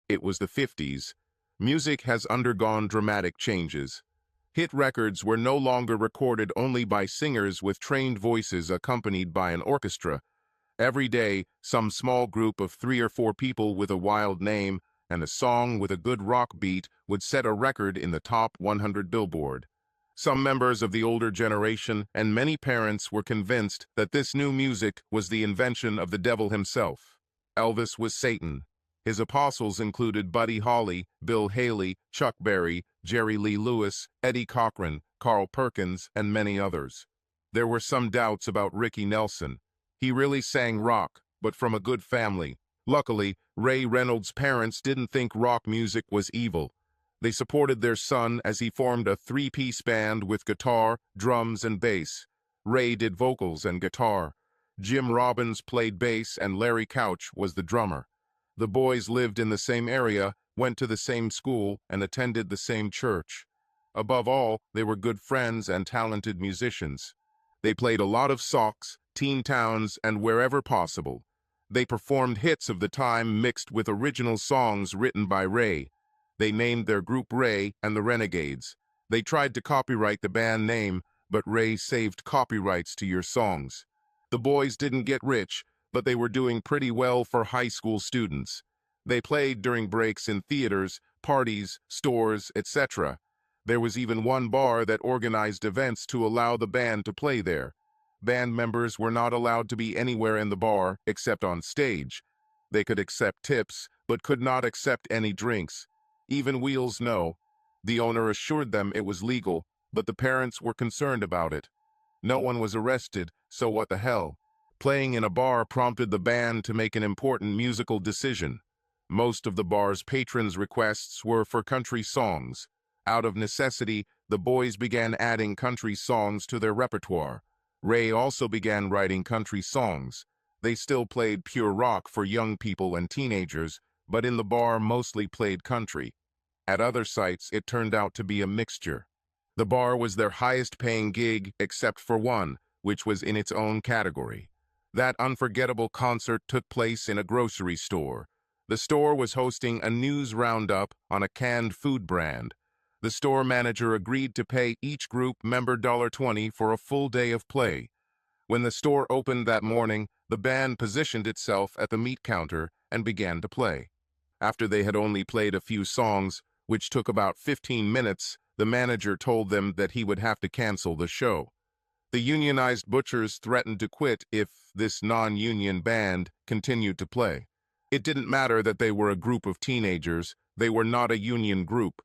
It was the 50s. Music has undergone dramatic changes. Hit records were no longer recorded only by singers with trained voices accompanied by an orchestra. Every day, some small group of 3 or 4 people with a wild name and a song with a good rock beat would set a record in the top 100 Billboard. Some members of the older generation and many parents were convinced that this new music was the invention of the devil himself. Elvis was Satan. His apostles included Buddy Holly, Bill Haley, Chuck Berry, Jerry Lee Lewis, Eddie Cochran, Carl Perkins, and many others. There were some doubts about Ricky Nelson. He really sang rock, but from a good family. Luckily, Ray Reynolds' parents didn't think rock music was evil. They supported their son as he formed a 3-piece band with guitar, drums, and bass. Ray did vocals and guitar. Jim Robbins played bass and Larry Couch was the drummer. The boys lived in the same area, went to the same school, and attended the same church. Above all, they were good friends and talented musicians. They played a lot of socks, teen towns, and wherever possible. They performed hits of the time mixed with original songs written by Ray. They named their group Ray and the Renegades. They tried to copyright the band name, but Ray saved copyrights to your songs. The boys didn't get rich, but they were doing pretty well for high school students. They played during breaks in theaters, parties, stores, etc. There was even one bar that organized events to allow the band to play there. Band members were not allowed to be anywhere in the bar except on stage. They could accept tips, but could not accept any drinks. Even wheels no. The owner assured them it was legal, but the parents were concerned about it. No one was arrested, so what the hell? Playing in a bar prompted the band to make an important musical decision. Most of the bar's patrons' requests were for country songs. Out of necessity, the boys began adding country songs to their repertoire. Ray also began writing country songs. They still played pure rock for young people and teenagers, but in the bar mostly played country. At other sites, it turned out to be a mixture. The bar was their highest-paying gig except for one, which was in its own category. That unforgettable concert took place in a grocery store. The store was hosting a news roundup on a canned food brand. The store manager agreed to pay each group member $20 for a full day of play. When the store opened that morning, the band positioned itself at the meat counter and began to play. After they had only played a few songs, which took about 15 minutes, the manager told them that he would have to cancel the show. The unionized butchers threatened to quit if this non-union band continued to play. It didn't matter that they were a group of teenagers, they were not a union group.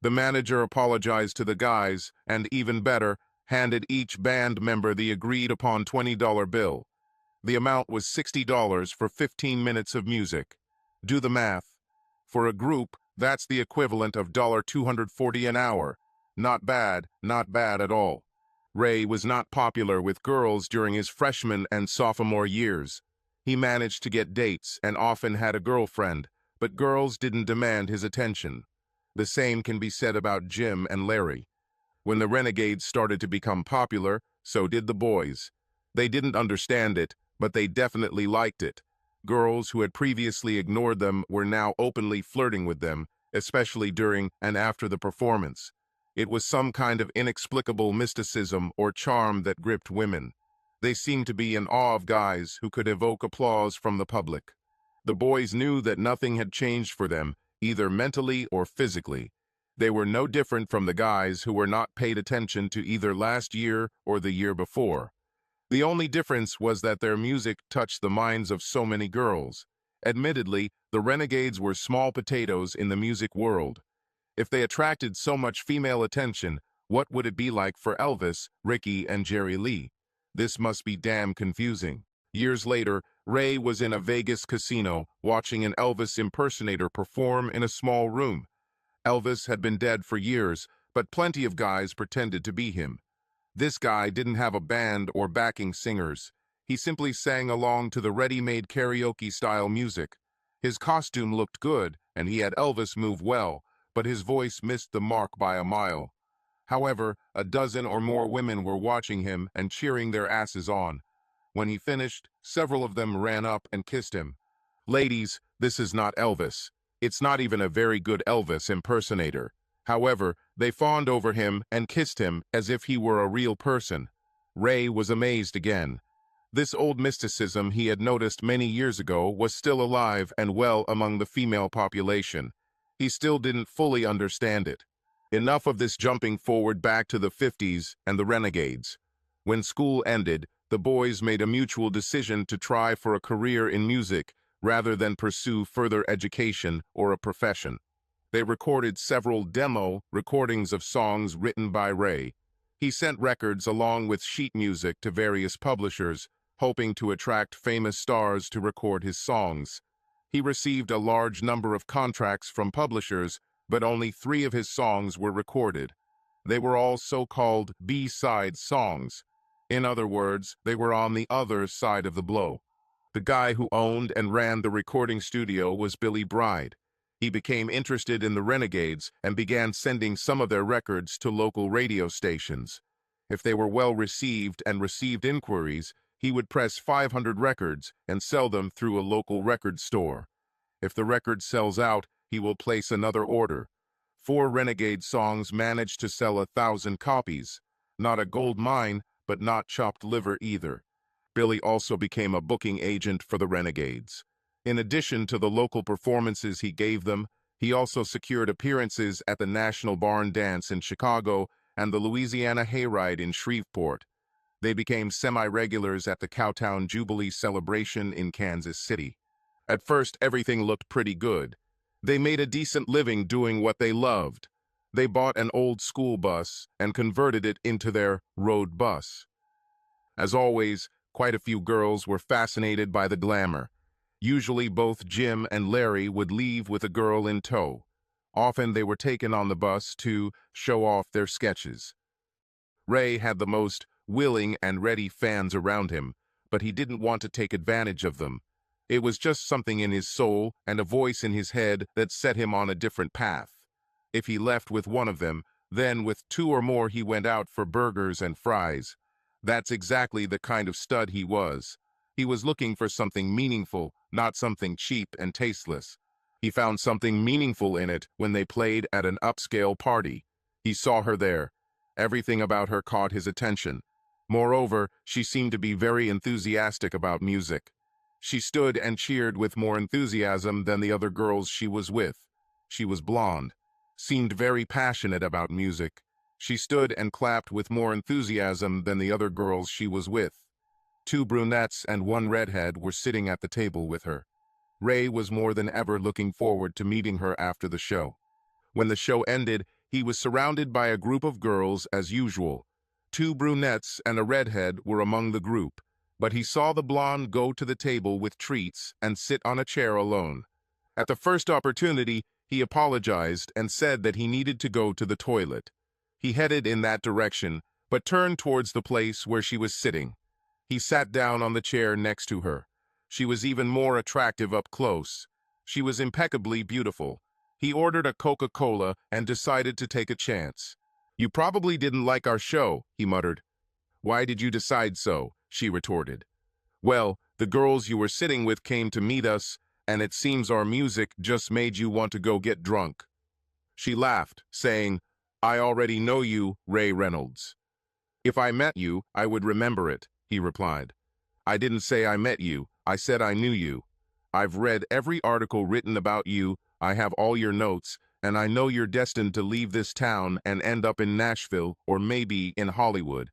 The manager apologized to the guys, and even better, handed each band member the agreed-upon $20 bill. The amount was $60 for 15 minutes of music. Do the math. For a group, that's the equivalent of $240 an hour. Not bad at all. Ray was not popular with girls during his freshman and sophomore years. He managed to get dates and often had a girlfriend, but girls didn't demand his attention. The same can be said about Jim and Larry. When the Renegades started to become popular, so did the boys. They didn't understand it, but they definitely liked it. Girls who had previously ignored them were now openly flirting with them, especially during and after the performance. It was some kind of inexplicable mysticism or charm that gripped women. They seemed to be in awe of guys who could evoke applause from the public. The boys knew that nothing had changed for them, either mentally or physically. They were no different from the guys who were not paid attention to either last year or the year before. The only difference was that their music touched the minds of so many girls. Admittedly, the Renegades were small potatoes in the music world. If they attracted so much female attention, what would it be like for Elvis, Ricky, and Jerry Lee? This must be damn confusing. Years later, Ray was in a Vegas casino watching an Elvis impersonator perform in a small room. Elvis had been dead for years, but plenty of guys pretended to be him. This guy didn't have a band or backing singers. He simply sang along to the ready-made karaoke-style music. His costume looked good, and he had Elvis move well, but his voice missed the mark by a mile. However, a dozen or more women were watching him and cheering their asses on. When he finished, several of them ran up and kissed him. "Ladies, this is not Elvis. It's not even a very good Elvis impersonator. However, they fawned over him and kissed him as if he were a real person. Ray was amazed again. This old mysticism he had noticed many years ago was still alive and well among the female population. He still didn't fully understand it. Enough of this jumping forward back to the 50s and the Renegades. When school ended, the boys made a mutual decision to try for a career in music rather than pursue further education or a profession. They recorded several demo recordings of songs written by Ray. He sent records along with sheet music to various publishers, hoping to attract famous stars to record his songs. He received a large number of contracts from publishers, but only 3 of his songs were recorded. They were all so-called B-side songs. In other words, they were on the other side of the blow. The guy who owned and ran the recording studio was Billy Bride. He became interested in the Renegades and began sending some of their records to local radio stations. If they were well received and received inquiries, he would press 500 records and sell them through a local record store. If the record sells out, he will place another order. 4 Renegade songs managed to sell 1,000 copies. Not a gold mine, but not chopped liver either. Billy also became a booking agent for the Renegades. In addition to the local performances he gave them, he also secured appearances at the National Barn Dance in Chicago and the Louisiana Hayride in Shreveport. They became semi-regulars at the Cowtown Jubilee celebration in Kansas City. At first, everything looked pretty good. They made a decent living doing what they loved. They bought an old school bus and converted it into their road bus. As always, quite a few girls were fascinated by the glamour. Usually both Jim and Larry would leave with a girl in tow. Often they were taken on the bus to show off their sketches. Ray had the most willing and ready fans around him, but he didn't want to take advantage of them. It was just something in his soul and a voice in his head that set him on a different path. If he left with one of them, then with 2 or more he went out for burgers and fries. That's exactly the kind of stud he was. He was looking for something meaningful, not something cheap and tasteless. He found something meaningful in it when they played at an upscale party. He saw her there. Everything about her caught his attention. Moreover, she seemed to be very enthusiastic about music. She stood and cheered with more enthusiasm than the other girls she was with. She was blonde, seemed very passionate about music. She stood and clapped with more enthusiasm than the other girls she was with. 2 brunettes and 1 redhead were sitting at the table with her. Ray was more than ever looking forward to meeting her after the show. When the show ended, he was surrounded by a group of girls as usual. 2 brunettes and a redhead were among the group, but he saw the blonde go to the table with treats and sit on a chair alone. At the first opportunity, he apologized and said that he needed to go to the toilet. He headed in that direction, but turned towards the place where she was sitting. He sat down on the chair next to her. She was even more attractive up close. She was impeccably beautiful. He ordered a Coca-Cola and decided to take a chance. "You probably didn't like our show," he muttered. "Why did you decide so?" she retorted. "Well, the girls you were sitting with came to meet us, and it seems our music just made you want to go get drunk." She laughed, saying, "I already know you, Ray Reynolds." "If I met you, I would remember it," he replied. "I didn't say I met you, I said I knew you. I've read every article written about you, I have all your notes, and I know you're destined to leave this town and end up in Nashville or maybe in Hollywood.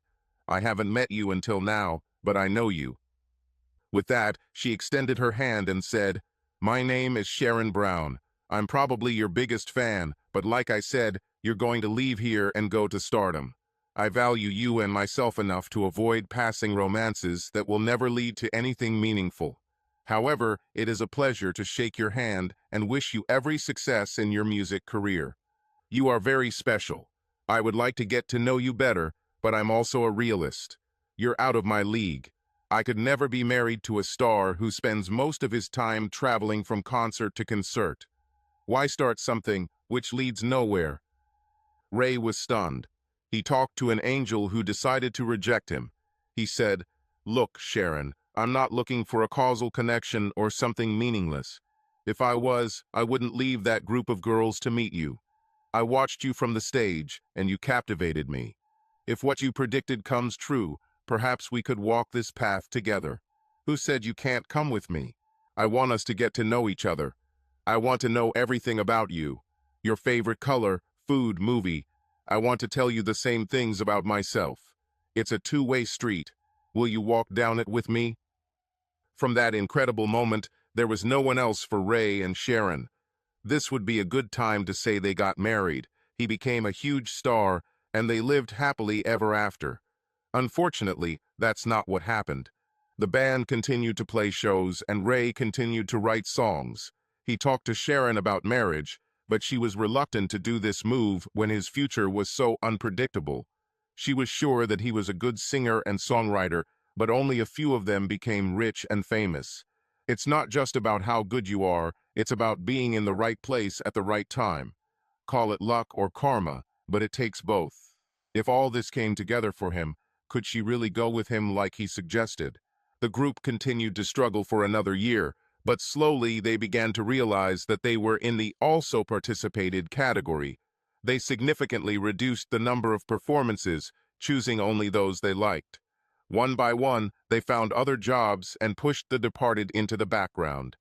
I haven't met you until now, but I know you." With that, she extended her hand and said, "My name is Sharon Brown. I'm probably your biggest fan, but like I said, you're going to leave here and go to stardom. I value you and myself enough to avoid passing romances that will never lead to anything meaningful. However, it is a pleasure to shake your hand and wish you every success in your music career. You are very special. I would like to get to know you better, but I'm also a realist. You're out of my league. I could never be married to a star who spends most of his time traveling from concert to concert. Why start something which leads nowhere?" Ray was stunned. He talked to an angel who decided to reject him. He said, "Look, Sharon, I'm not looking for a causal connection or something meaningless. If I was, I wouldn't leave that group of girls to meet you. I watched you from the stage, and you captivated me. If what you predicted comes true, perhaps we could walk this path together. Who said you can't come with me? I want us to get to know each other. I want to know everything about you. Your favorite color, food, movie. I want to tell you the same things about myself. It's a two-way street. Will you walk down it with me? From that incredible moment, there was no one else for Ray and Sharon. This would be a good time to say they got married. He became a huge star, and they lived happily ever after. Unfortunately, that's not what happened. The band continued to play shows, and Ray continued to write songs. He talked to Sharon about marriage, but she was reluctant to do this move when his future was so unpredictable. She was sure that he was a good singer and songwriter, but only a few of them became rich and famous. It's not just about how good you are, it's about being in the right place at the right time. Call it luck or karma, but it takes both. If all this came together for him, could she really go with him like he suggested? The group continued to struggle for another year, but slowly they began to realize that they were in the also participated category. They significantly reduced the number of performances, choosing only those they liked. One by one, they found other jobs and pushed the departed into the background.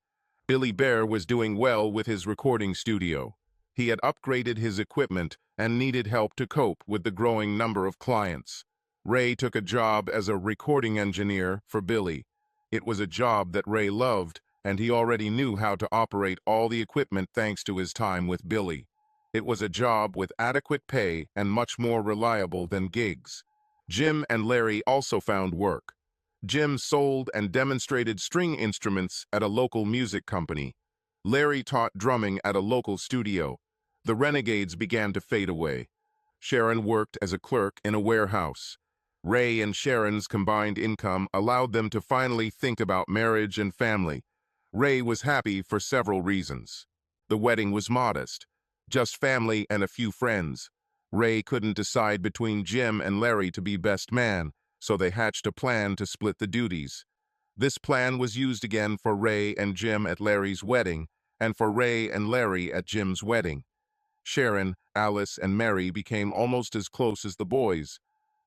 Billy Bear was doing well with his recording studio. He had upgraded his equipment and needed help to cope with the growing number of clients. Ray took a job as a recording engineer for Billy. It was a job that Ray loved, and he already knew how to operate all the equipment thanks to his time with Billy. It was a job with adequate pay and much more reliable than gigs. Jim and Larry also found work. Jim sold and demonstrated string instruments at a local music company. Larry taught drumming at a local studio. The renegades began to fade away. Sharon worked as a clerk in a warehouse. Ray and Sharon's combined income allowed them to finally think about marriage and family. Ray was happy for several reasons. The wedding was modest, just family and a few friends. Ray couldn't decide between Jim and Larry to be best man, so they hatched a plan to split the duties. This plan was used again for Ray and Jim at Larry's wedding, and for Ray and Larry at Jim's wedding. Sharon, Alice, and Mary became almost as close as the boys.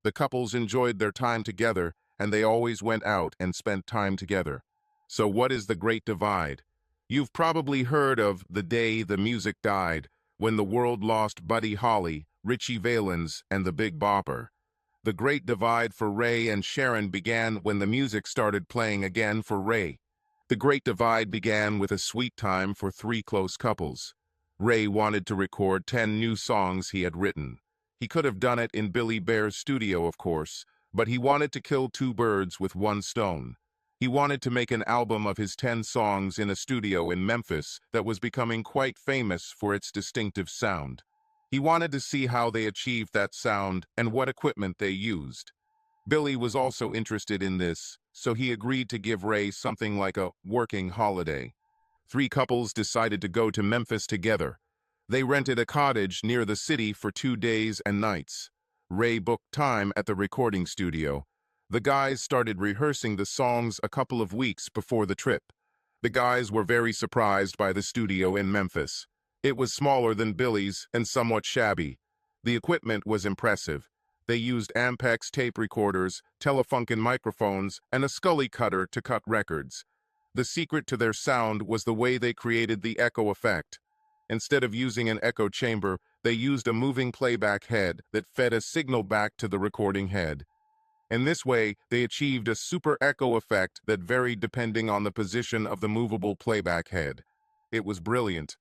The couples enjoyed their time together, and they always went out and spent time together. So what is the Great Divide? You've probably heard of The Day the Music Died, when the world lost Buddy Holly, Richie Valens, and the Big Bopper. The Great Divide for Ray and Sharon began when the music started playing again for Ray. The Great Divide began with a sweet time for three close couples. Ray wanted to record 10 new songs he had written. He could have done it in Billy Bear's studio, of course, but he wanted to kill two birds with one stone. He wanted to make an album of his 10 songs in a studio in Memphis that was becoming quite famous for its distinctive sound. He wanted to see how they achieved that sound and what equipment they used. Billy was also interested in this, so he agreed to give Ray something like a working holiday. Three couples decided to go to Memphis together. They rented a cottage near the city for 2 days and nights. Ray booked time at the recording studio. The guys started rehearsing the songs a couple of weeks before the trip. The guys were very surprised by the studio in Memphis. It was smaller than Billy's and somewhat shabby. The equipment was impressive. They used Ampex tape recorders, Telefunken microphones, and a Scully cutter to cut records. The secret to their sound was the way they created the echo effect. Instead of using an echo chamber, they used a moving playback head that fed a signal back to the recording head. In this way, they achieved a super echo effect that varied depending on the position of the movable playback head. It was brilliant.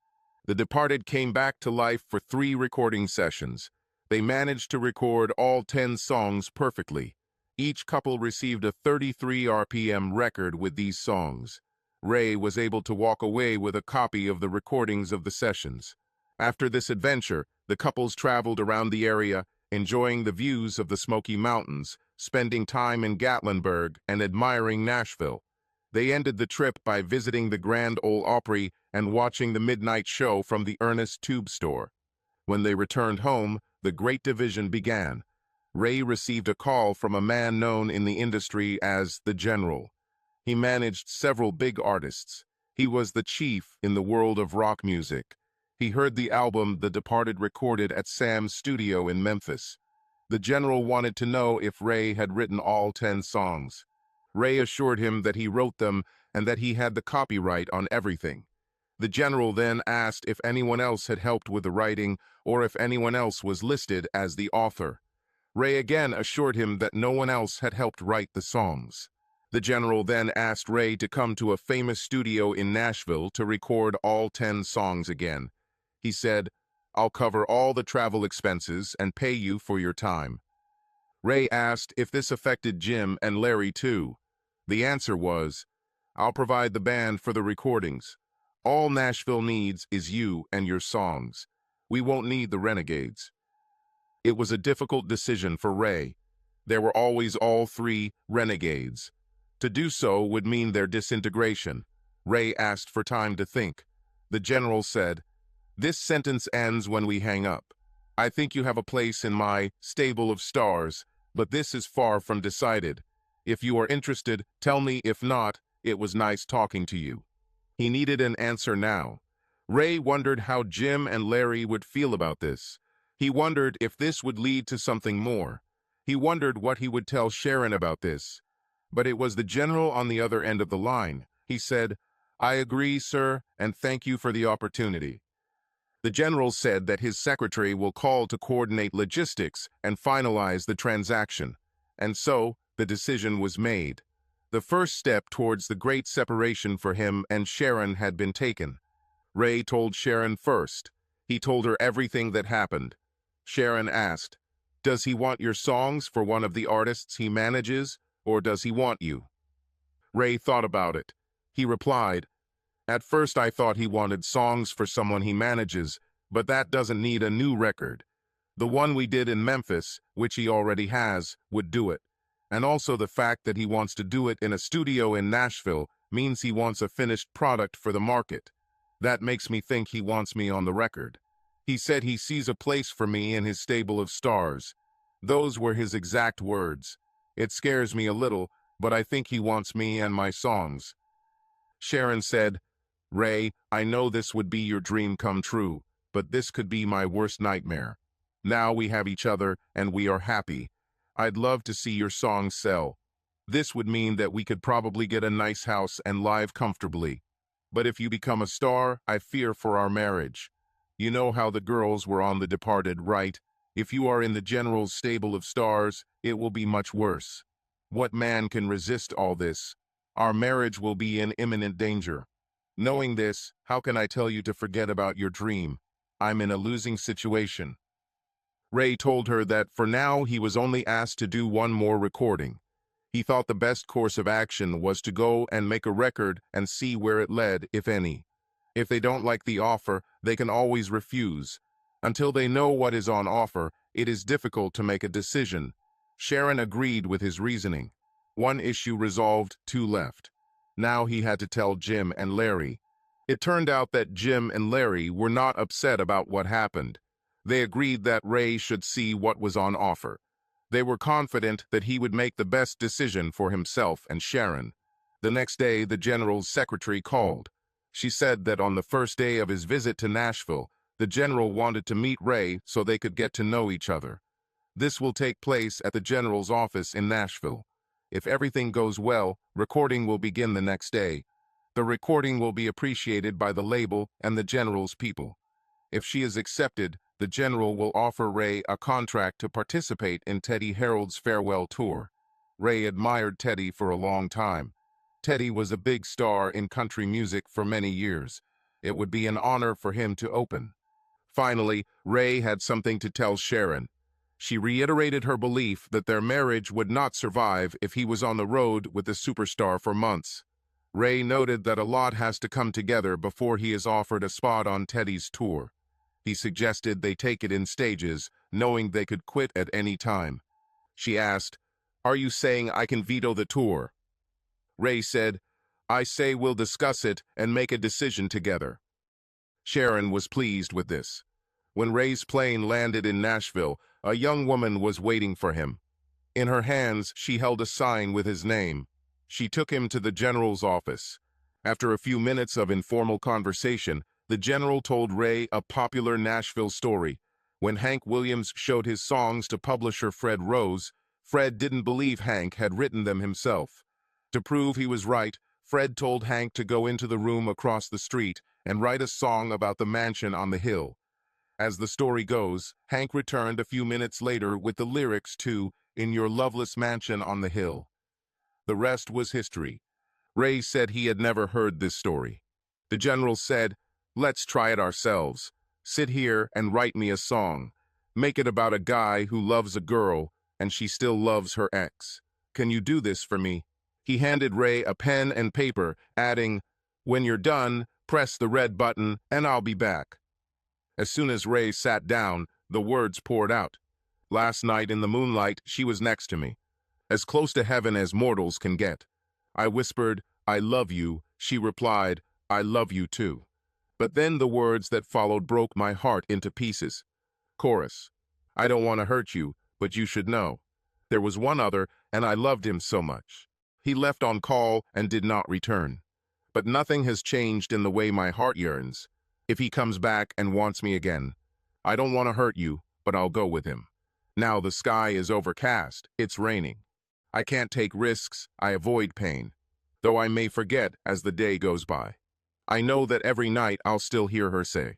The Departed came back to life for 3 recording sessions. They managed to record all 10 songs perfectly. Each couple received a 33 RPM record with these songs. Ray was able to walk away with a copy of the recordings of the sessions. After this adventure, the couples traveled around the area, enjoying the views of the Smoky Mountains, spending time in Gatlinburg, and admiring Nashville. They ended the trip by visiting the Grand Ole Opry and watching the midnight show from the Ernest Tube Store. When they returned home, the Great Division began. Ray received a call from a man known in the industry as the General. He managed several big artists. He was the chief in the world of rock music. He heard the album The Departed recorded at Sam's studio in Memphis. The general wanted to know if Ray had written all 10 songs. Ray assured him that he wrote them and that he had the copyright on everything. The general then asked if anyone else had helped with the writing or if anyone else was listed as the author. Ray again assured him that no one else had helped write the songs. The general then asked Ray to come to a famous studio in Nashville to record all 10 songs again. He said, "I'll cover all the travel expenses and pay you for your time." Ray asked if this affected Jim and Larry too. The answer was, "I'll provide the band for the recordings. All Nashville needs is you and your songs. We won't need the renegades." It was a difficult decision for Ray. There were always all 3 renegades. To do so would mean their disintegration. Ray asked for time to think. The general said, "This sentence ends when we hang up. I think you have a place in my stable of stars, but this is far from decided. If you are interested, tell me. If not, it was nice talking to you." He needed an answer now. Ray wondered how Jim and Larry would feel about this. He wondered if this would lead to something more. He wondered what he would tell Sharon about this. But it was the general on the other end of the line. He said, "I agree, sir, and thank you for the opportunity." The general said that his secretary will call to coordinate logistics and finalize the transaction. And so, the decision was made. The first step towards the great separation for him and Sharon had been taken. Ray told Sharon first. He told her everything that happened. Sharon asked, "Does he want your songs for one of the artists he manages, or does he want you?" Ray thought about it. He replied, "At first I thought he wanted songs for someone he manages, but that doesn't need a new record. The one we did in Memphis, which he already has, would do it. And also the fact that he wants to do it in a studio in Nashville means he wants a finished product for the market. That makes me think he wants me on the record. He said he sees a place for me in his stable of stars." Those were his exact words. "It scares me a little, but I think he wants me and my songs." Sharon said, "Ray, I know this would be your dream come true, but this could be my worst nightmare. Now we have each other and we are happy. I'd love to see your songs sell. This would mean that we could probably get a nice house and live comfortably. But if you become a star, I fear for our marriage. You know how the girls were on The Departed, right? If you are in the general's stable of stars, it will be much worse. What man can resist all this? Our marriage will be in imminent danger. Knowing this, how can I tell you to forget about your dream? I'm in a losing situation." Ray told her that for now he was only asked to do one more recording. He thought the best course of action was to go and make a record and see where it led, if any. If they don't like the offer, they can always refuse. Until they know what is on offer, it is difficult to make a decision. Sharon agreed with his reasoning. One issue resolved, 2 left. Now he had to tell Jim and Larry. It turned out that Jim and Larry were not upset about what happened. They agreed that Ray should see what was on offer. They were confident that he would make the best decision for himself and Sharon. The next day, the general's secretary called. She said that on the first day of his visit to Nashville, the general wanted to meet Ray so they could get to know each other. This will take place at the general's office in Nashville. If everything goes well, recording will begin the next day. The recording will be appreciated by the label and the general's people. If she is accepted, the general will offer Ray a contract to participate in Teddy Harold's farewell tour. Ray admired Teddy for a long time. Teddy was a big star in country music for many years. It would be an honor for him to open. Finally, Ray had something to tell Sharon. She reiterated her belief that their marriage would not survive if he was on the road with the superstar for months. Ray noted that a lot has to come together before he is offered a spot on Teddy's tour. He suggested they take it in stages, knowing they could quit at any time. She asked, "Are you saying I can veto the tour?" Ray said, "I say we'll discuss it and make a decision together." Sharon was pleased with this. When Ray's plane landed in Nashville, a young woman was waiting for him. In her hands, she held a sign with his name. She took him to the general's office. After a few minutes of informal conversation, the general told Ray a popular Nashville story. When Hank Williams showed his songs to publisher Fred Rose, Fred didn't believe Hank had written them himself. To prove he was right, Fred told Hank to go into the room across the street and write a song about the mansion on the hill. As the story goes, Hank returned a few minutes later with the lyrics to "In Your Loveless Mansion on the Hill." The rest was history. Ray said he had never heard this story. The general said, "Let's try it ourselves. Sit here and write me a song. Make it about a guy who loves a girl and she still loves her ex. Can you do this for me?" He handed Ray a pen and paper, adding, "When you're done, press the red button and I'll be back." As soon as Ray sat down, the words poured out. "Last night in the moonlight, she was next to me, as close to heaven as mortals can get. I whispered, 'I love you.' She replied, 'I love you too.' But then the words that followed broke my heart into pieces." Chorus: "I don't want to hurt you, but you should know. There was one other, and I loved him so much. He left on call and did not return. But nothing has changed in the way my heart yearns. If he comes back and wants me again, I don't want to hurt you, but I'll go with him. Now the sky is overcast, it's raining. I can't take risks, I avoid pain, though I may forget as the day goes by. I know that every night I'll still hear her say."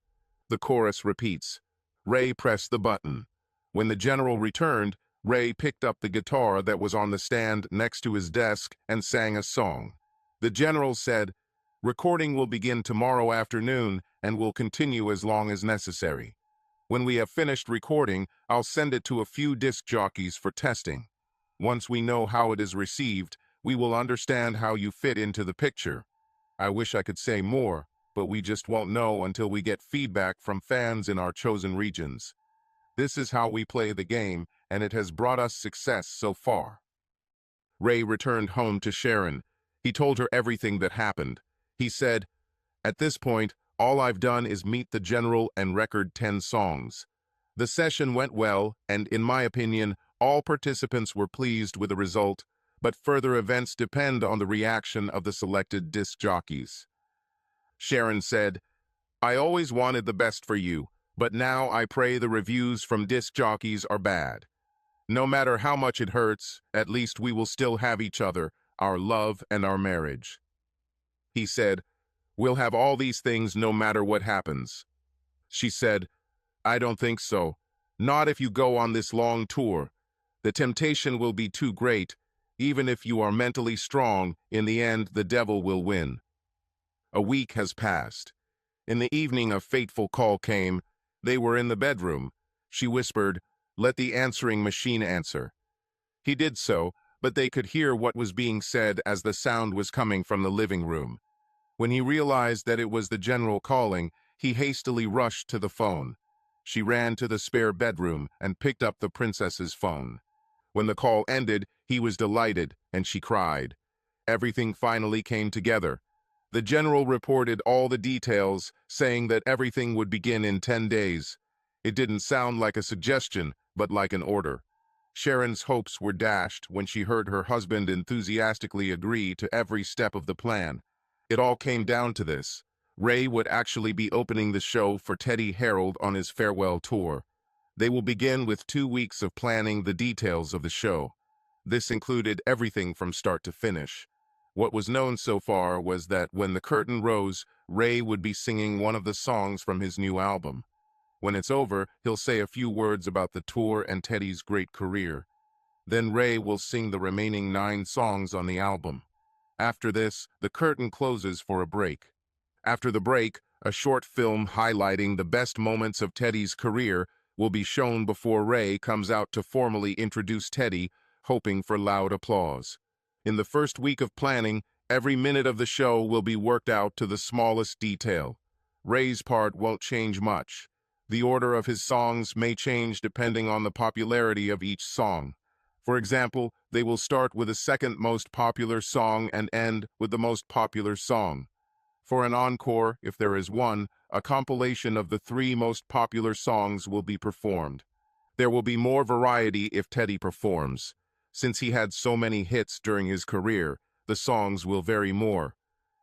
The chorus repeats. Ray pressed the button. When the general returned, Ray picked up the guitar that was on the stand next to his desk and sang a song. The general said, "Recording will begin tomorrow afternoon and will continue as long as necessary. When we have finished recording, I'll send it to a few disc jockeys for testing. Once we know how it is received, we will understand how you fit into the picture. I wish I could say more, but we just won't know until we get feedback from fans in our chosen regions. This is how we play the game, and it has brought us success so far." Ray returned home to Sharon. He told her everything that happened. He said, "At this point, all I've done is meet the general and record 10 songs. The session went well, and in my opinion, all participants were pleased with the result, but further events depend on the reaction of the selected disc jockeys." Sharon said, "I always wanted the best for you, but now I pray the reviews from disc jockeys are bad. No matter how much it hurts, at least we will still have each other, our love and our marriage." He said, "We'll have all these things no matter what happens." She said, "I don't think so. Not if you go on this long tour. The temptation will be too great. Even if you are mentally strong, in the end the devil will win." A week has passed. In the evening a fateful call came. They were in the bedroom. She whispered, "Let the answering machine answer." He did so, but they could hear what was being said as the sound was coming from the living room. When he realized that it was the general calling, he hastily rushed to the phone. She ran to the spare bedroom and picked up the princess's phone. When the call ended, he was delighted, and she cried. Everything finally came together. The general reported all the details, saying that everything would begin in 10 days. It didn't sound like a suggestion, but like an order. Sharon's hopes were dashed when she heard her husband enthusiastically agree to every step of the plan. It all came down to this. Ray would actually be opening the show for Teddy Harold on his farewell tour. They will begin with 2 weeks of planning the details of the show. This included everything from start to finish. What was known so far was that when the curtain rose, Ray would be singing one of the songs from his new album. When it's over, he'll say a few words about the tour and Teddy's great career. Then Ray will sing the remaining 9 songs on the album. After this, the curtain closes for a break. After the break, a short film highlighting the best moments of Teddy's career will be shown before Ray comes out to formally introduce Teddy, hoping for loud applause. In the first week of planning, every minute of the show will be worked out to the smallest detail. Ray's part won't change much. The order of his songs may change depending on the popularity of each song. For example, they will start with the second most popular song and end with the most popular song. For an encore, if there is one, a compilation of the 3 most popular songs will be performed. There will be more variety if Teddy performs. Since he had so many hits during his career, the songs will vary more.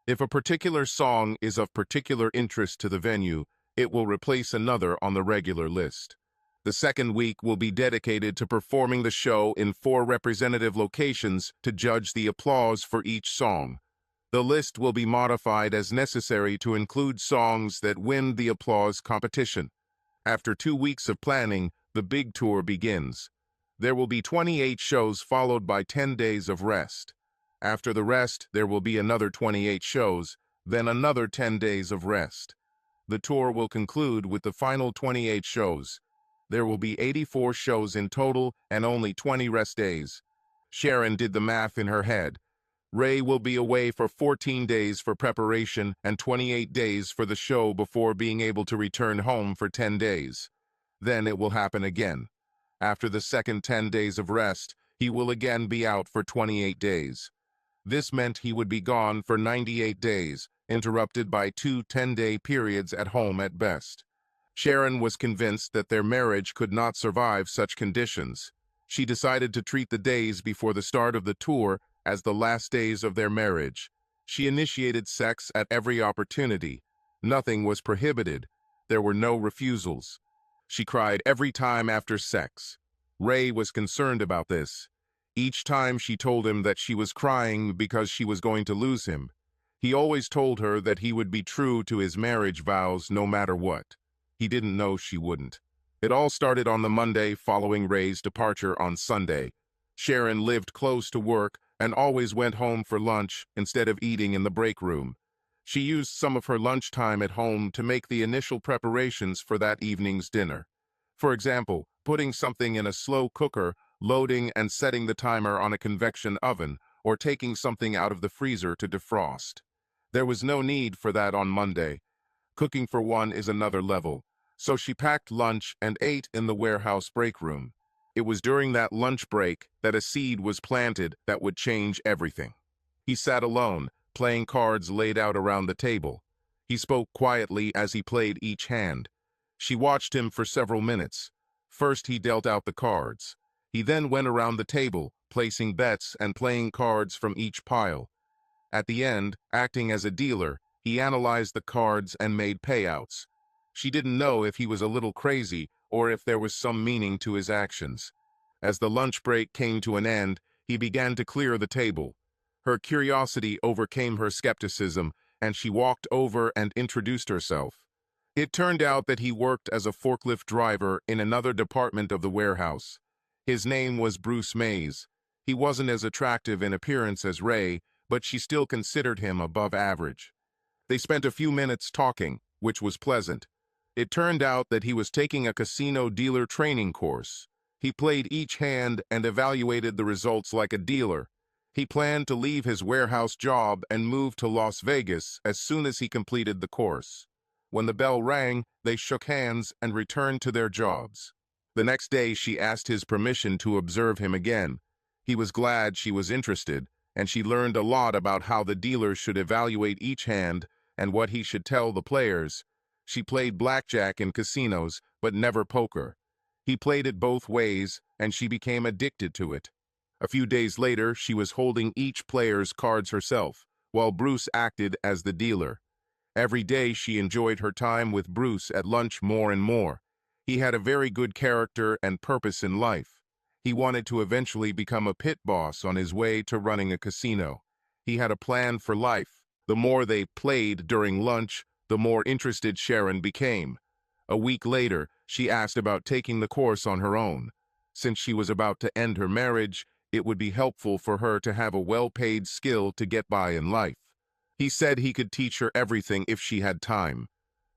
If a particular song is of particular interest to the venue, it will replace another on the regular list. The second week will be dedicated to performing the show in 4 representative locations to judge the applause for each song. The list will be modified as necessary to include songs that win the applause competition. After 2 weeks of planning, the big tour begins. There will be 28 shows followed by 10 days of rest. After the rest, there will be another 28 shows, then another 10 days of rest. The tour will conclude with the final 28 shows. There will be 84 shows in total and only 20 rest days. Sharon did the math in her head. Ray will be away for 14 days for preparation and 28 days for the show before being able to return home for 10 days. Then it will happen again. After the second 10 days of rest, he will again be out for 28 days. This meant he would be gone for 98 days, interrupted by 2 10-day periods at home at best. Sharon was convinced that their marriage could not survive such conditions. She decided to treat the days before the start of the tour as the last days of their marriage. She initiated sex at every opportunity. Nothing was prohibited. There were no refusals. She cried every time after sex. Ray was concerned about this. Each time she told him that she was crying because she was going to lose him. He always told her that he would be true to his marriage vows no matter what. He didn't know she wouldn't. It all started on the Monday following Ray's departure on Sunday. Sharon lived close to work and always went home for lunch instead of eating in the break room. She used some of her lunchtime at home to make the initial preparations for that evening's dinner. For example, putting something in a slow cooker, loading and setting the timer on a convection oven, or taking something out of the freezer to defrost. There was no need for that on Monday. Cooking for one is another level. So she packed lunch and ate in the warehouse break room. It was during that lunch break that a seed was planted that would change everything. He sat alone, playing cards laid out around the table. He spoke quietly as he played each hand. She watched him for several minutes. First he dealt out the cards. He then went around the table, placing bets and playing cards from each pile. At the end, acting as a dealer, he analyzed the cards and made payouts. She didn't know if he was a little crazy or if there was some meaning to his actions. As the lunch break came to an end, he began to clear the table. Her curiosity overcame her skepticism, and she walked over and introduced herself. It turned out that he worked as a forklift driver in another department of the warehouse. His name was Bruce Mays. He wasn't as attractive in appearance as Ray, but she still considered him above average. They spent a few minutes talking, which was pleasant. It turned out that he was taking a casino dealer training course. He played each hand and evaluated the results like a dealer. He planned to leave his warehouse job and move to Las Vegas as soon as he completed the course. When the bell rang, they shook hands and returned to their jobs. The next day, she asked his permission to observe him again. He was glad she was interested, and she learned a lot about how the dealer should evaluate each hand and what he should tell the players. She played blackjack in casinos, but never poker. He played it both ways, and she became addicted to it. A few days later, she was holding each player's cards herself, while Bruce acted as the dealer. Every day she enjoyed her time with Bruce at lunch more and more. He had a very good character and purpose in life. He wanted to eventually become a pit boss on his way to running a casino. He had a plan for life. The more they played during lunch, the more interested Sharon became. A week later, she asked about taking the course on her own. Since she was about to end her marriage, it would be helpful for her to have a well-paid skill to get by in life. He said he could teach her everything if she had time.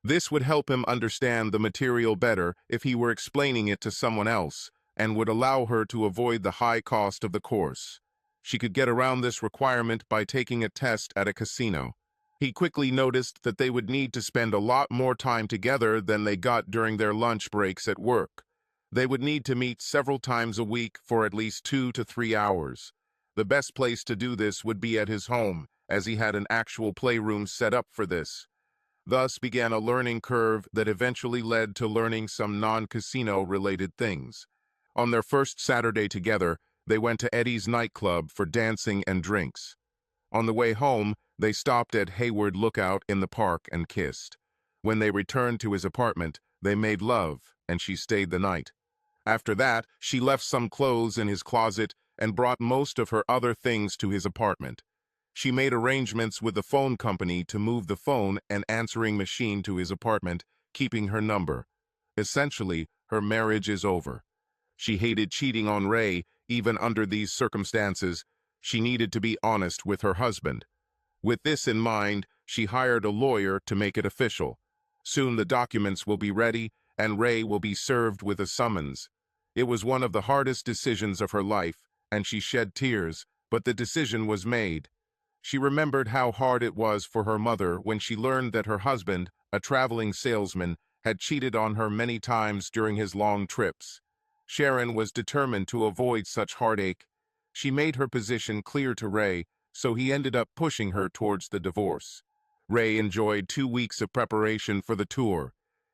This would help him understand the material better if he were explaining it to someone else, and would allow her to avoid the high cost of the course. She could get around this requirement by taking a test at a casino. He quickly noticed that they would need to spend a lot more time together than they got during their lunch breaks at work. They would need to meet several times a week for at least 2 to 3 hours. The best place to do this would be at his home, as he had an actual playroom set up for this. Thus began a learning curve that eventually led to learning some non-casino-related things. On their first Saturday together, they went to Eddie's nightclub for dancing and drinks. On the way home, They stopped at Hayward Lookout in the park and kissed. When they returned to his apartment, they made love, and she stayed the night. After that, she left some clothes in his closet and brought most of her other things to his apartment. She made arrangements with the phone company to move the phone and answering machine to his apartment, keeping her number. Essentially, her marriage is over. She hated cheating on Ray, even under these circumstances. She needed to be honest with her husband. With this in mind, she hired a lawyer to make it official. Soon the documents will be ready, and Ray will be served with a summons. It was one of the hardest decisions of her life, and she shed tears, but the decision was made. She remembered how hard it was for her mother when she learned that her husband, a traveling salesman, had cheated on her many times during his long trips. Sharon was determined to avoid such heartache. She made her position clear to Ray, so he ended up pushing her towards the divorce. Ray enjoyed 2 weeks of preparation for the tour.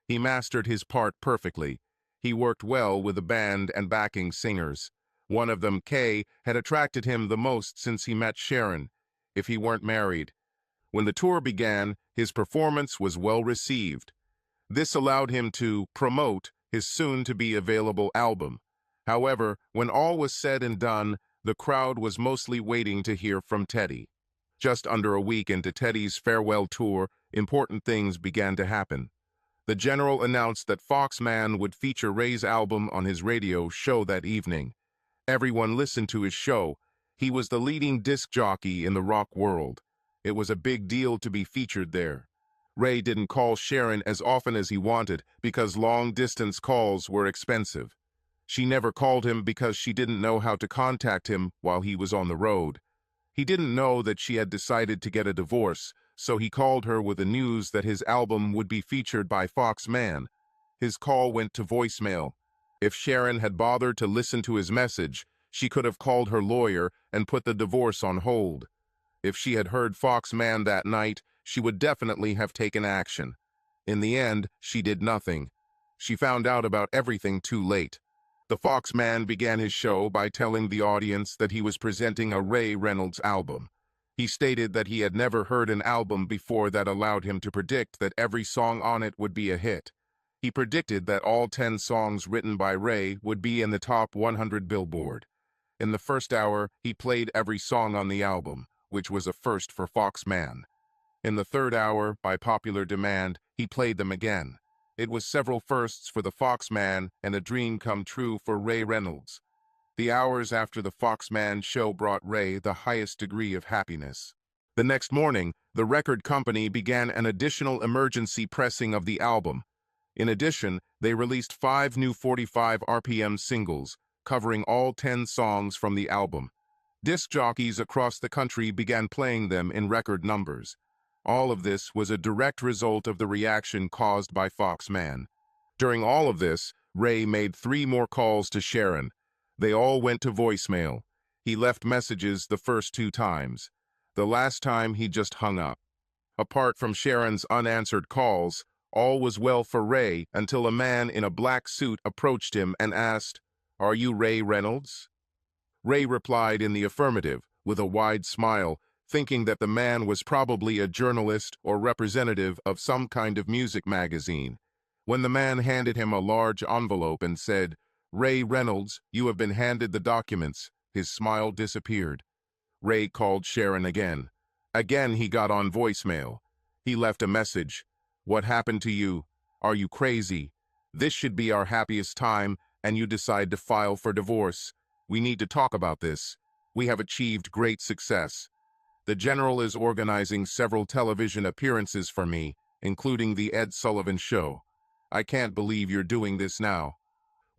He mastered his part perfectly. He worked well with the band and backing singers. One of them, Kay, had attracted him the most since he met Sharon, if he weren't married. When the tour began, his performance was well received. This allowed him to promote his soon-to-be available album. However, when all was said and done, the crowd was mostly waiting to hear from Teddy. Just under a week into Teddy's farewell tour, important things began to happen. The General announced that Foxman would feature Ray's album on his radio show that evening. Everyone listened to his show. He was the leading disc jockey in the rock world. It was a big deal to be featured there. Ray didn't call Sharon as often as he wanted because long-distance calls were expensive. She never called him because she didn't know how to contact him while he was on the road. He didn't know that she had decided to get a divorce, so he called her with the news that his album would be featured by Foxman. His call went to voicemail. If Sharon had bothered to listen to his message, she could have called her lawyer and put the divorce on hold. If she had heard Foxman that night, she would definitely have taken action. In the end, she did nothing. She found out about everything too late. The Foxman began his show by telling the audience that he was presenting a Ray Reynolds album. He stated that he had never heard an album before that allowed him to predict that every song on it would be a hit. He predicted that all 10 songs written by Ray would be in the top 100 Billboard. In the first hour, he played every song on the album, which was a first for Foxman. In the third hour, by popular demand, he played them again. It was several firsts for the Foxman and a dream come true for Ray Reynolds. The hours after the Foxman show brought Ray the highest degree of happiness. The next morning, the record company began an additional emergency pressing of the album. In addition, they released 5 new 45 RPM singles, covering all 10 songs from the album. Disc jockeys across the country began playing them in record numbers. All of this was a direct result of the reaction caused by Foxman. During all of this, Ray made 3 more calls to Sharon. They all went to voicemail. He left messages the first 2 times. The last time he just hung up. Apart from Sharon's unanswered calls, all was well for Ray until a man in a black suit approached him and asked, "Are you Ray Reynolds?" Ray replied in the affirmative, with a wide smile, thinking that the man was probably a journalist or representative of some kind of music magazine. When the man handed him a large envelope and said, "Ray Reynolds, you have been handed the documents," his smile disappeared. Ray called Sharon again. Again he got on voicemail. He left a message. "What happened to you? Are you crazy? This should be our happiest time, and you decide to file for divorce. We need to talk about this. We have achieved great success. The General is organizing several television appearances for me, including the Ed Sullivan Show. I can't believe you're doing this now.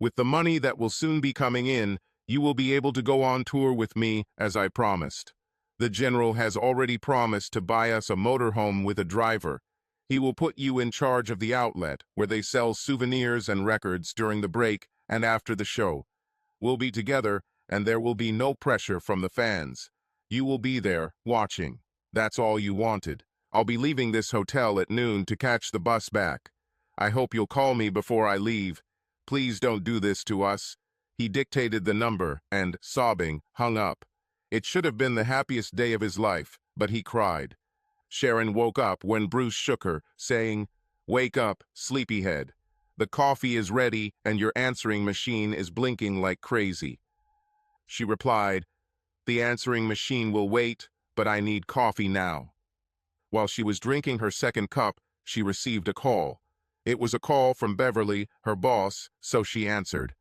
With the money that will soon be coming in, you will be able to go on tour with me as I promised. The General has already promised to buy us a motorhome with a driver. He will put you in charge of the outlet where they sell souvenirs and records during the break and after the show. We'll be together, and there will be no pressure from the fans. You will be there, watching. That's all you wanted. I'll be leaving this hotel at noon to catch the bus back. I hope you'll call me before I leave. Please don't do this to us." He dictated the number and, sobbing, hung up. It should have been the happiest day of his life, but he cried. Sharon woke up when Bruce shook her, saying, "Wake up, sleepyhead. The coffee is ready and your answering machine is blinking like crazy." She replied, "The answering machine will wait, but I need coffee now." While she was drinking her second cup, she received a call. It was a call from Beverly, her boss, so she answered.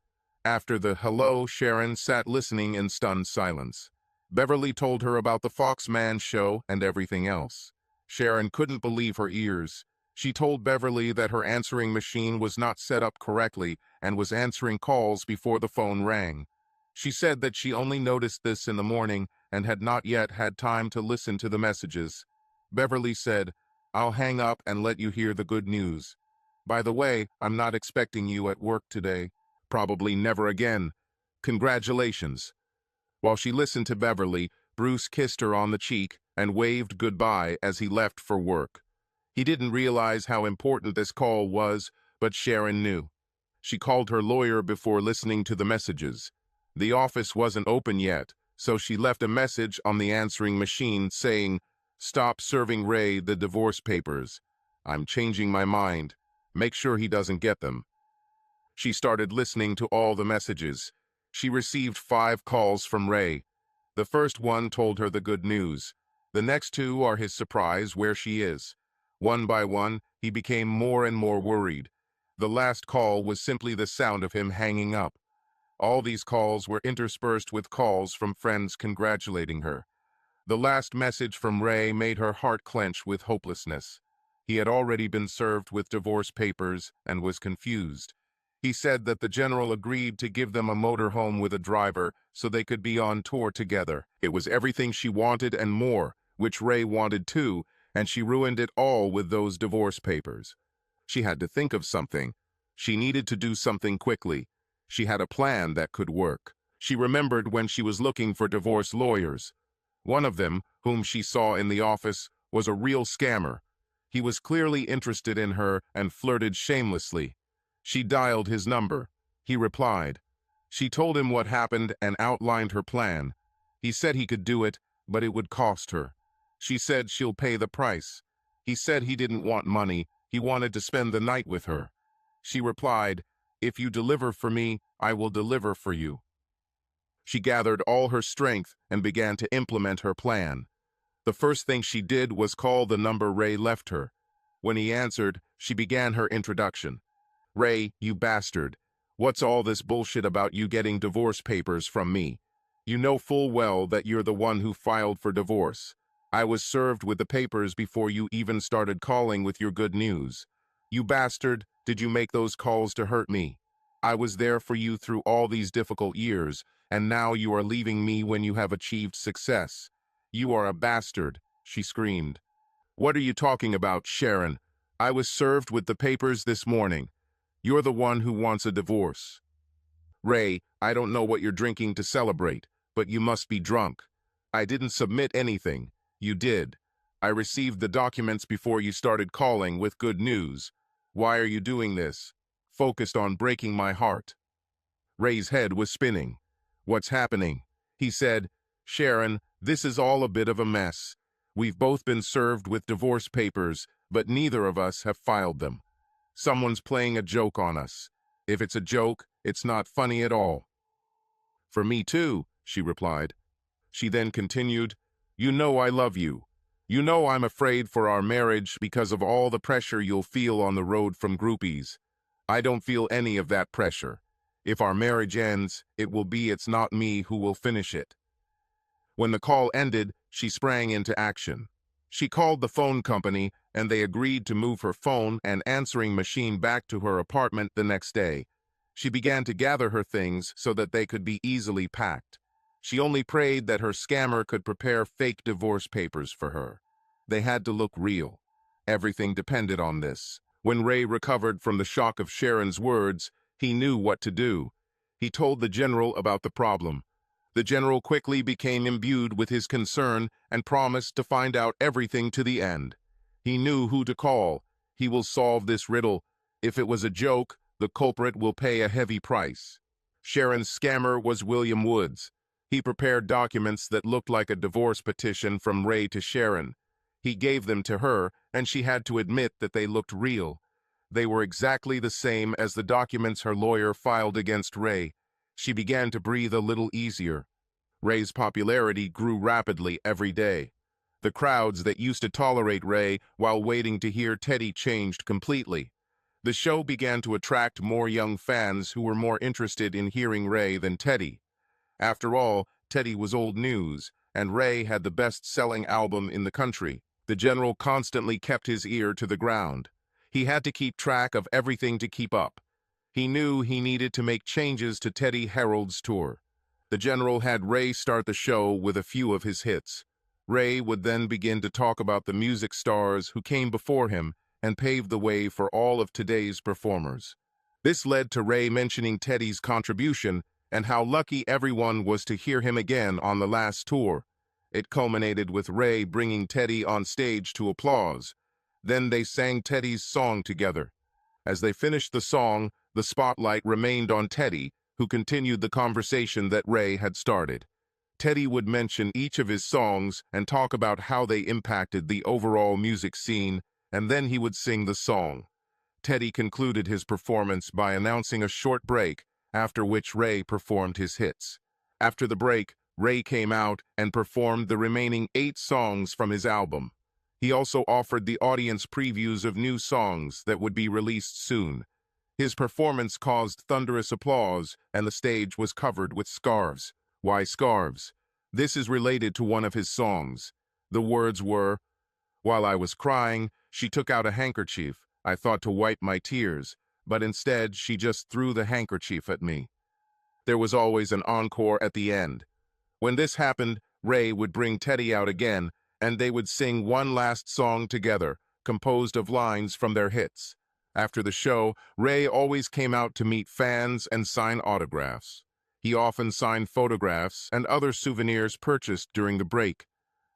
After the hello, Sharon sat listening in stunned silence. Beverly told her about the Fox Man show and everything else. Sharon couldn't believe her ears. She told Beverly that her answering machine was not set up correctly and was answering calls before the phone rang. She said that she only noticed this in the morning and had not yet had time to listen to the messages. Beverly said, "I'll hang up and let you hear the good news. By the way, I'm not expecting you at work today. Probably never again. Congratulations." While she listened to Beverly, Bruce kissed her on the cheek and waved goodbye as he left for work. He didn't realize how important this call was, but Sharon knew. She called her lawyer before listening to the messages. The office wasn't open yet, so she left a message on the answering machine saying, "Stop serving Ray the divorce papers. I'm changing my mind. Make sure he doesn't get them." She started listening to all the messages. She received 5 calls from Ray. The first one told her the good news. The next 2 are his surprise where she is. One by one, he became more and more worried. The last call was simply the sound of him hanging up. All these calls were interspersed with calls from friends congratulating her. The last message from Ray made her heart clench with hopelessness. He had already been served with divorce papers and was confused. He said that the general agreed to give them a motorhome with a driver so they could be on tour together. It was everything she wanted and more, which Ray wanted too, and she ruined it all with those divorce papers. She had to think of something. She needed to do something quickly. She had a plan that could work. She remembered when she was looking for divorce lawyers. One of them, whom she saw in the office, was a real scammer. He was clearly interested in her and flirted shamelessly. She dialed his number. He replied. She told him what happened and outlined her plan. He said he could do it, but it would cost her. She said she'll pay the price. He said he didn't want money. He wanted to spend the night with her. She replied, "If you deliver for me, I will deliver for you." She gathered all her strength and began to implement her plan. The first thing she did was call the number Ray left her. When he answered, she began her introduction. "Ray, you bastard. What's all this bullshit about you getting divorce papers from me? You know full well that you're the one who filed for divorce. I was served with the papers before you even started calling with your good news. You bastard, did you make those calls to hurt me? I was there for you through all these difficult years, and now you are leaving me when you have achieved success. You are a bastard," she screamed. "What are you talking about, Sharon? I was served with the papers this morning. You're the one who wants a divorce." "Ray, I don't know what you're drinking to celebrate, but you must be drunk. I didn't submit anything. You did. I received the documents before you started calling with good news. Why are you doing this? Focused on breaking my heart." Ray's head was spinning. "What's happening?" He said, "Sharon, this is all a bit of a mess. We've both been served with divorce papers, but neither of us have filed them. Someone's playing a joke on us. If it's a joke, it's not funny at all." "For me too," she replied. She then continued, "You know I love you. You know I'm afraid for our marriage because of all the pressure you'll feel on the road from groupies. I don't feel any of that pressure. If our marriage ends, it will be it's not me who will finish it." When the call ended, she sprang into action. She called the phone company, and they agreed to move her phone and answering machine back to her apartment the next day. She began to gather her things so that they could be easily packed. She only prayed that her scammer could prepare fake divorce papers for her. They had to look real. Everything depended on this. When Ray recovered from the shock of Sharon's words, he knew what to do. He told the general about the problem. The general quickly became imbued with his concern and promised to find out everything to the end. He knew who to call. He will solve this riddle. If it was a joke, the culprit will pay a heavy price. Sharon's scammer was William Woods. He prepared documents that looked like a divorce petition from Ray to Sharon. He gave them to her, and she had to admit that they looked real. They were exactly the same as the documents her lawyer filed against Ray. She began to breathe a little easier. Ray's popularity grew rapidly every day. The crowds that used to tolerate Ray while waiting to hear Teddy changed completely. The show began to attract more young fans who were more interested in hearing Ray than Teddy. After all, Teddy was old news, and Ray had the best-selling album in the country. The general constantly kept his ear to the ground. He had to keep track of everything to keep up. He knew he needed to make changes to Teddy Harold's tour. The general had Ray start the show with a few of his hits. Ray would then begin to talk about the music stars who came before him and paved the way for all of today's performers. This led to Ray mentioning Teddy's contribution and how lucky everyone was to hear him again on the last tour. It culminated with Ray bringing Teddy on stage to applause. Then they sang Teddy's song together. As they finished the song, the spotlight remained on Teddy, who continued the conversation that Ray had started. Teddy would mention each of his songs and talk about how they impacted the overall music scene, and then he would sing the song. Teddy concluded his performance by announcing a short break, after which Ray performed his hits. After the break, Ray came out and performed the remaining 8 songs from his album. He also offered the audience previews of new songs that would be released soon. His performance caused thunderous applause, and the stage was covered with scarves. Why scarves? This is related to one of his songs. The words were, "While I was crying, she took out a handkerchief. I thought to wipe my tears, but instead she just threw the handkerchief at me." There was always an encore at the end. When this happened, Ray would bring Teddy out again, and they would sing one last song together, composed of lines from their hits. After the show, Ray always came out to meet fans and sign autographs. He often signed photographs and other souvenirs purchased during the break.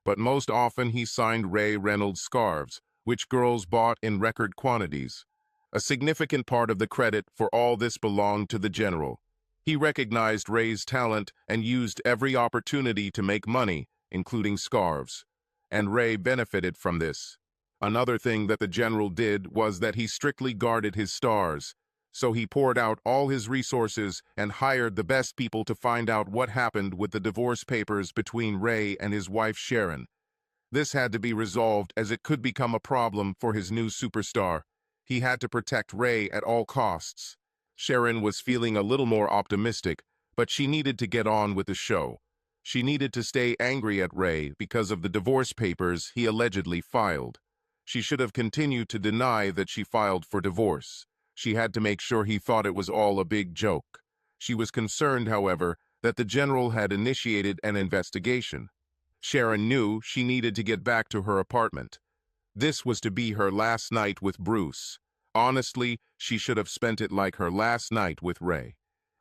But most often he signed Ray Reynolds scarves, which girls bought in record quantities. A significant part of the credit for all this belonged to the general. He recognized Ray's talent and used every opportunity to make money, including scarves. And Ray benefited from this. Another thing that the general did was that he strictly guarded his stars. So he poured out all his resources and hired the best people to find out what happened with the divorce papers between Ray and his wife Sharon. This had to be resolved as it could become a problem for his new superstar. He had to protect Ray at all costs. Sharon was feeling a little more optimistic, but she needed to get on with the show. She needed to stay angry at Ray because of the divorce papers he allegedly filed. She should have continued to deny that she filed for divorce. She had to make sure he thought it was all a big joke. She was concerned, however, that the general had initiated an investigation. Sharon knew she needed to get back to her apartment. This was to be her last night with Bruce. Honestly, she should have spent it like her last night with Ray.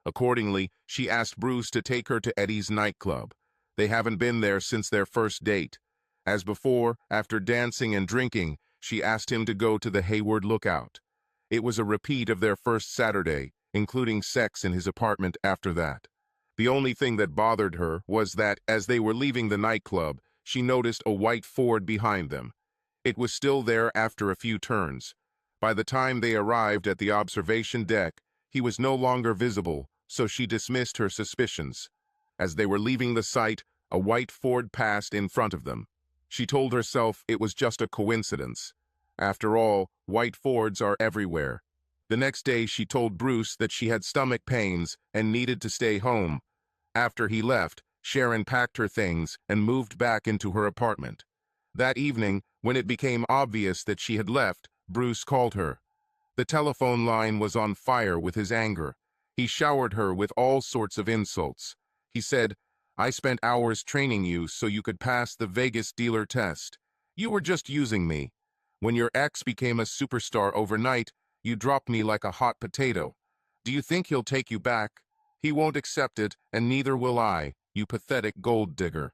Accordingly, she asked Bruce to take her to Eddie's nightclub. They haven't been there since their first date. As before, after dancing and drinking, she asked him to go to the Hayward Lookout. It was a repeat of their first Saturday, including sex in his apartment after that. The only thing that bothered her was that, as they were leaving the nightclub, she noticed a white Ford behind them. It was still there after a few turns. By the time they arrived at the observation deck, he was no longer visible, so she dismissed her suspicions. As they were leaving the site, a white Ford passed in front of them. She told herself it was just a coincidence. After all, white Fords are everywhere. The next day, she told Bruce that she had stomach pains and needed to stay home. After he left, Sharon packed her things and moved back into her apartment. That evening, when it became obvious that she had left, Bruce called her. The telephone line was on fire with his anger. He showered her with all sorts of insults. He said, "I spent hours training you so you could pass the Vegas dealer test. You were just using me. When your ex became a superstar overnight, you dropped me like a hot potato. Do you think he'll take you back? He won't accept it, and neither will I, you pathetic gold digger."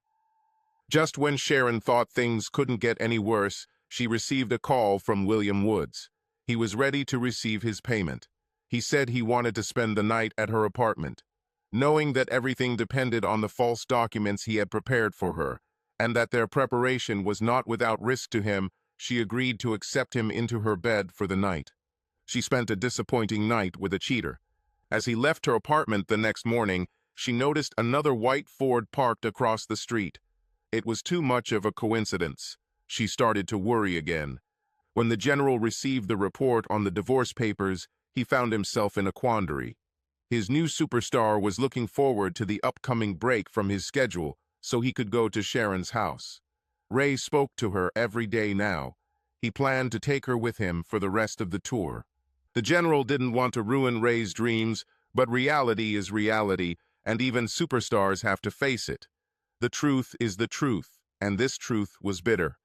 Just when Sharon thought things couldn't get any worse, she received a call from William Woods. He was ready to receive his payment. He said he wanted to spend the night at her apartment. Knowing that everything depended on the false documents he had prepared for her, and that their preparation was not without risk to him, she agreed to accept him into her bed for the night. She spent a disappointing night with a cheater. As he left her apartment the next morning, she noticed another white Ford parked across the street. It was too much of a coincidence. She started to worry again. When the general received the report on the divorce papers, he found himself in a quandary. His new superstar was looking forward to the upcoming break from his schedule so he could go to Sharon's house. Ray spoke to her every day now. He planned to take her with him for the rest of the tour. The general didn't want to ruin Ray's dreams, but reality is reality, and even superstars have to face it. The truth is the truth, and this truth was bitter.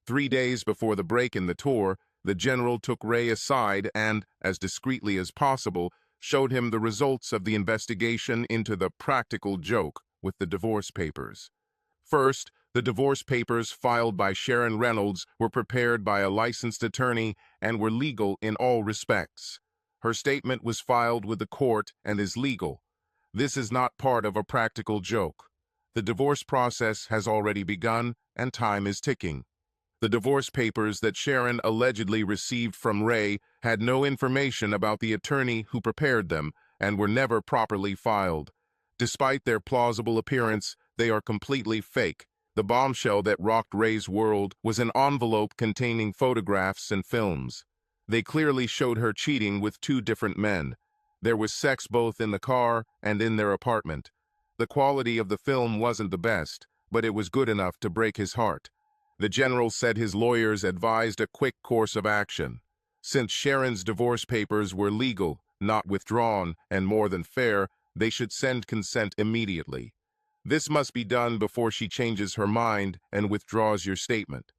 3 days before the break in the tour, the general took Ray aside and, as discreetly as possible, showed him the results of the investigation into the practical joke with the divorce papers. First, the divorce papers filed by Sharon Reynolds were prepared by a licensed attorney and were legal in all respects. Her statement was filed with the court and is legal. This is not part of a practical joke. The divorce process has already begun and time is ticking. The divorce papers that Sharon allegedly received from Ray had no information about the attorney who prepared them and were never properly filed. Despite their plausible appearance, they are completely fake. The bombshell that rocked Ray's world was an envelope containing photographs and films. They clearly showed her cheating with 2 different men. There was sex both in the car and in their apartment. The quality of the film wasn't the best, but it was good enough to break his heart. The general said his lawyers advised a quick course of action. Since Sharon's divorce papers were legal, not withdrawn, and more than fair, they should send consent immediately. This must be done before she changes her mind and withdraws your statement.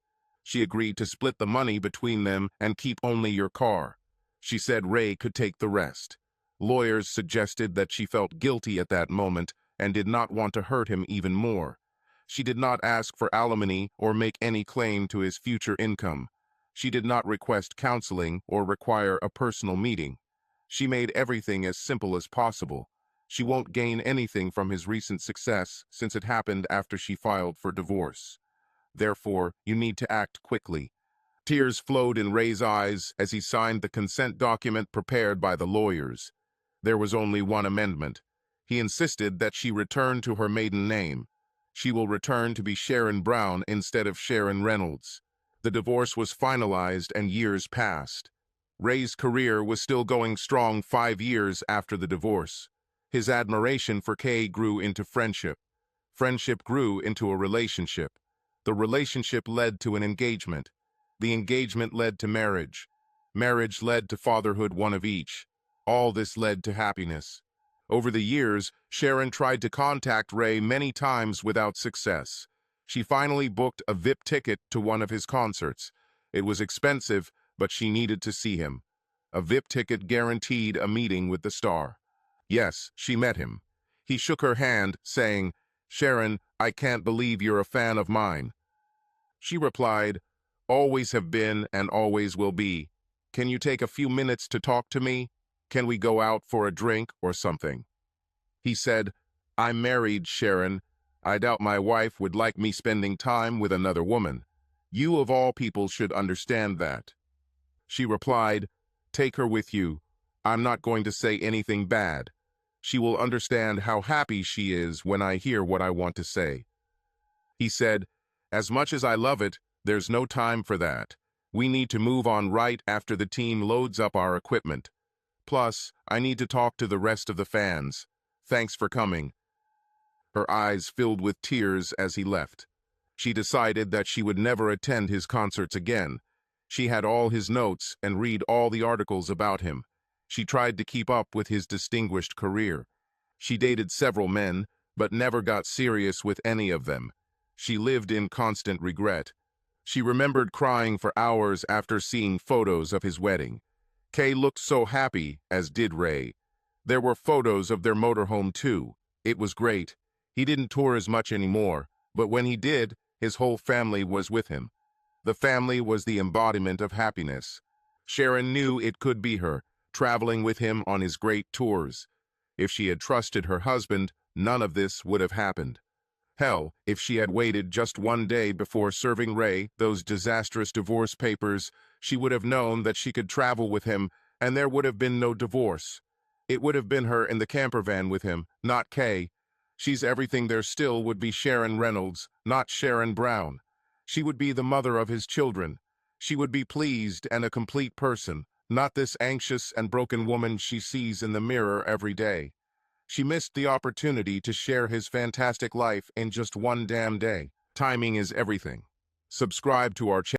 She agreed to split the money between them and keep only your car. She said Ray could take the rest. Lawyers suggested that she felt guilty at that moment and did not want to hurt him even more. She did not ask for alimony or make any claim to his future income. She did not request counseling or require a personal meeting. She made everything as simple as possible. She won't gain anything from his recent success since it happened after she filed for divorce. Therefore, you need to act quickly. Tears flowed in Ray's eyes as he signed the consent document prepared by the lawyers. There was only one amendment. He insisted that she return to her maiden name. She will return to be Sharon Brown instead of Sharon Reynolds. The divorce was finalized and years passed. Ray's career was still going strong 5 years after the divorce. His admiration for Kay grew into friendship. Friendship grew into a relationship. The relationship led to an engagement. The engagement led to marriage. Marriage led to fatherhood, one of each. All this led to happiness. Over the years, Sharon tried to contact Ray many times without success. She finally booked a VIP ticket to one of his concerts. It was expensive, but she needed to see him. A VIP ticket guaranteed a meeting with the star. Yes, she met him. He shook her hand, saying, "Sharon, I can't believe you're a fan of mine." She replied, "Always have been and always will be. Can you take a few minutes to talk to me? Can we go out for a drink or something?" He said, "I'm married, Sharon. I doubt my wife would like me spending time with another woman. You of all people should understand that." She replied, "Take her with you. I'm not going to say anything bad. She will understand how happy she is when I hear what I want to say." He said, "As much as I love it, there's no time for that. We need to move on right after the team loads up our equipment. Plus, I need to talk to the rest of the fans. Thanks for coming." Her eyes filled with tears as he left. She decided that she would never attend his concerts again. She had all his notes and read all the articles about him. She tried to keep up with his distinguished career. She dated several men, but never got serious with any of them. She lived in constant regret. She remembered crying for hours after seeing photos of his wedding. Kay looked so happy, as did Ray. There were photos of their motorhome too. It was great. He didn't tour as much anymore, but when he did, his whole family was with him. The family was the embodiment of happiness. Sharon knew it could be her, traveling with him on his great tours. If she had trusted her husband, none of this would have happened. Hell, if she had waited just one day before serving Ray those disastrous divorce papers, she would have known that she could travel with him, and there would have been no divorce. It would have been her in the camper van with him, not Kay. She's everything there still would be Sharon Reynolds, not Sharon Brown. She would be the mother of his children. She would be pleased and a complete person, not this anxious and broken woman she sees in the mirror every day. She missed the opportunity to share his fantastic life in just one damn day. Timing is everything. Subscribe to our channel.